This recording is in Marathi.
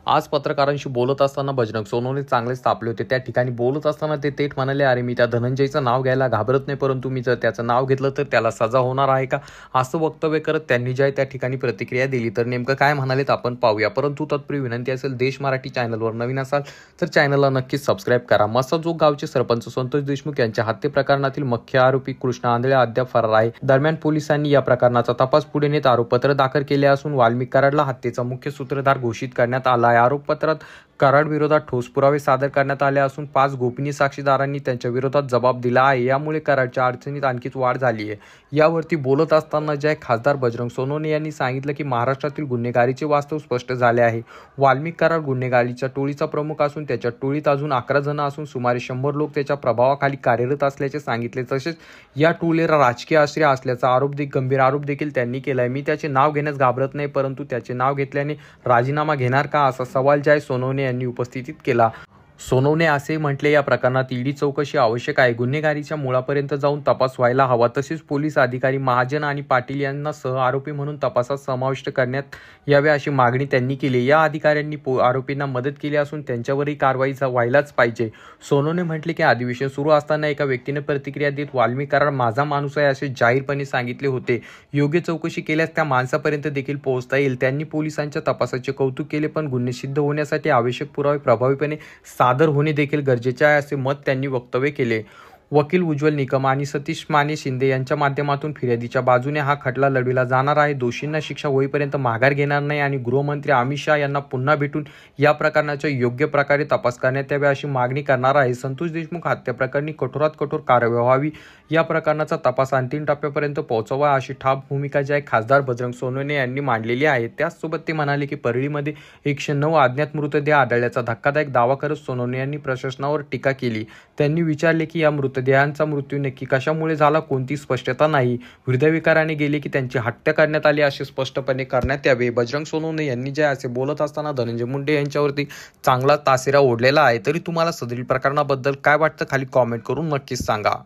आज पत्रकारांशी बोलत असताना बजरंग सोनवणे चांगलेच तापले होते। त्या ठिकाणी बोलत असताना ते थेट म्हणाले, अरे मी त्या धनंजयचं नाव घ्यायला घाबरत नाही, परंतु मी जर त्याचं नाव घेतलं तर त्याला सजा होणार आहे का, असं वक्तव्य करत त्यांनी जे आहे त्या ठिकाणी प्रतिक्रिया दिली। तर नेमकं काय म्हणालेत आपण पाहूया, परंतु तत्पूर्वी विनंती असेल, देश मराठी चॅनलवर नवीन असाल तर चॅनलला नक्कीच सबस्क्राईब करा। मसाजोग गावचे सरपंच संतोष देशमुख यांच्या हत्ये प्रकरणातील मुख्य आरोपी कृष्णा आंधळे अद्याप फरार आहे। दरम्यान पोलिसांनी या प्रकरणाचा तपास पुढे नेत आरोपपत्र दाखल केले असून वाल्मिक कराडला हत्येचा मुख्य सूत्रधार घोषित करण्यात आला आहे। आरोपपत्रात कराड विरोधात ठोस पुरावे सादर करण्यात आले असून 5 गोपनीय साक्षीदारांनी त्यांच्या विरोधात जबाब दिला आहे। यामुळे कराडच्या अडचणीत आणखीच वाढ झाली आहे। यावरती बोलत असताना जे खासदार बजरंग सोनवणे यांनी सांगितलं की महाराष्ट्रातील गुन्हेगारीचे वास्तव स्पष्ट झाले आहे। वाल्मिक कराड गुन्हेगारीच्या टोळीचा प्रमुख असून त्याच्या टोळीत अजून 11 जण असून सुमारे 100 लोक त्याच्या प्रभावाखाली कार्यरत असल्याचे सांगितले। तसेच या टोळीला राजकीय आश्रय असल्याचा गंभीर आरोप देखील त्यांनी केलाय। मी त्याचे नाव घेण्यास घाबरत नाही, परंतु त्याचे नाव घेतल्याने राजीनामा घेणार का, असा सवाल जय सोनवणे यांनी उपस्थित केला। सोनवणे असे म्हटले, या प्रकरणात ईडी चौकशी आवश्यक आहे। गुन्हेगारीच्या मुळापर्यंत जाऊन तपास व्हायला हवा। तसेच पोलीस अधिकारी महाजन आणि पाटील यांना सह आरोपी म्हणून तपासात समाविष्ट करण्यात यावे अशी मागणी त्यांनी केली। या अधिकाऱ्यांनी आरोपींना मदत केली असून त्यांच्यावरही कारवाई व्हायलाच पाहिजे। सोनवणे म्हटले की अधिवेशन सुरू असताना एका व्यक्तीने प्रतिक्रिया देत वाल्मिक कराड माझा माणूस आहे असे जाहीरपणे सांगितले होते। योग्य चौकशी केल्यास त्या माणसापर्यंत देखील पोहोचता येईल। त्यांनी पोलिसांच्या तपासाचे कौतुक केले, पण गुन्हे सिद्ध होण्यासाठी आवश्यक पुरावे प्रभावीपणे सादर होणे देखील गरजेचे आहे असे मत त्यांनी वक्तव्य केले। वकील उज्ज्वल निकम आणि सतीश माने शिंदे यांच्या माध्यमातून फिर्यादीच्या बाजूने हा खटला लढविला जाणार आहे। दोषींना शिक्षा होईपर्यंत माघार घेणार नाही आणि गृहमंत्री अमित शहा यांना पुन्हा भेटून या प्रकरणाचा योग्य प्रकारे तपास करण्यात यावे अशी मागणी करणार आहे। संतोष देशमुख हत्या प्रकरणी कठोरात कठोर कारवाई व्हावी, या प्रकरणाचा तपास अंतिम टप्प्यापर्यंत पोहोचवा अशी ठाम भूमिका जी आहे खासदार बजरंग सोनवणे यांनी मांडलेली आहे। त्याचसोबत ते म्हणाले की परळीमध्ये 109 अज्ञात मृतदेह आढळल्याचा धक्कादायक दावा करत सोनवणे यांनी प्रशासनावर टीका केली। त्यांनी विचारले की या मृतदेहांचा मृत्यू नक्की कशामुळे झाला, कोणती स्पष्टता नाही। हृदयविकाराने गेले की त्यांची हत्या करण्यात आली असे स्पष्टपणे करण्यात यावे। बजरंग सोनवणे यांनी जे असे बोलत असताना धनंजय मुंडे यांच्यावरती चांगला तासेरा ओढलेला आहे। तरी तुम्हाला सदरील प्रकरणाबद्दल काय वाटतं खाली कॉमेंट करून नक्कीच सांगा।